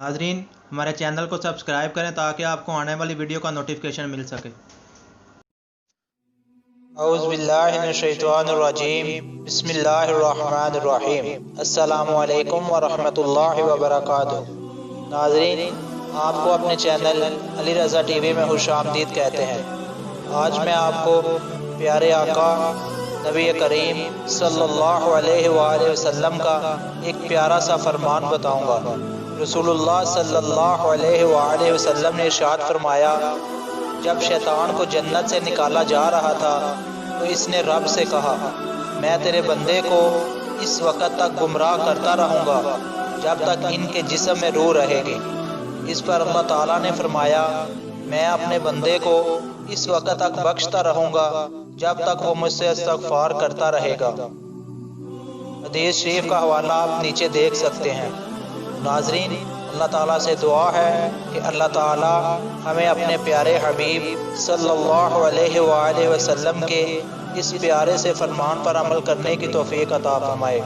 नाज़रीन, हमारे चैनल को सब्सक्राइब करें ताकि आपको आने वाली वीडियो का नोटिफिकेशन मिल सके। औज़ुबिल्लाहिमिनश्शैतानिर्रजीम बिस्मिल्लाहिर्रहमानिर्रहीम अस्सलामु अलैकुम वरहमतुल्लाहि वबरकातुहू। नाज़रीन, आपको अपने चैनल अली रज़ा टीवी में खुशामदीद कहते हैं। आज मैं आपको प्यारे आका नबी करीम सल्लल्लाहु अलैहि वसल्लम का एक प्यारा सा फरमान बताऊंगा। रसूलुल्लाह सल्लल्लाहु अलैहि वसल्लम ने इरशाद फरमाया, जब शैतान को जन्नत से निकाला जा रहा था तो इसने रब से कहा, मैं तेरे बंदे को इस वक़्त तक गुमराह करता रहूँगा जब तक इनके जिस्म में रूह रहेगी। इस पर अल्लाह ताला ने फरमाया, मैं अपने बंदे को इस वक़्त तक बख्शता रहूँगा जब तक वो मुझसे इस्तग़फ़ार करता रहेगा। हदीस शरीफ का हवाला आप नीचे देख सकते हैं। नाज़रीन, अल्लाह ताला से दुआ है कि अल्लाह ताला हमें अपने प्यारे हबीब सल्लल्लाहु अलैहि वसल्लम के इस प्यारे से फरमान पर अमल करने की तौफीक अता फरमाए।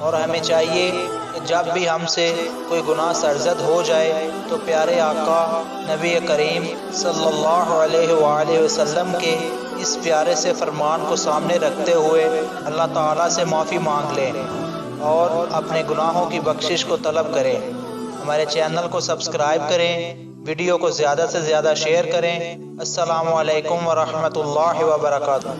और हमें चाहिए कि जब भी हमसे कोई गुनाह सरज़द हो जाए तो प्यारे आका नबी करीम सल्लल्लाहु अलैहि वसल्लम के इस प्यारे से फरमान को सामने रखते हुए अल्लाह ताला से माफ़ी मांग लें और अपने गुनाहों की बख्शिश को तलब करें। हमारे चैनल को सब्सक्राइब करें, वीडियो को ज़्यादा से ज़्यादा शेयर करें। अस्सलामु अलैकुम वरहमतुल्लाहि वबरकातुहू।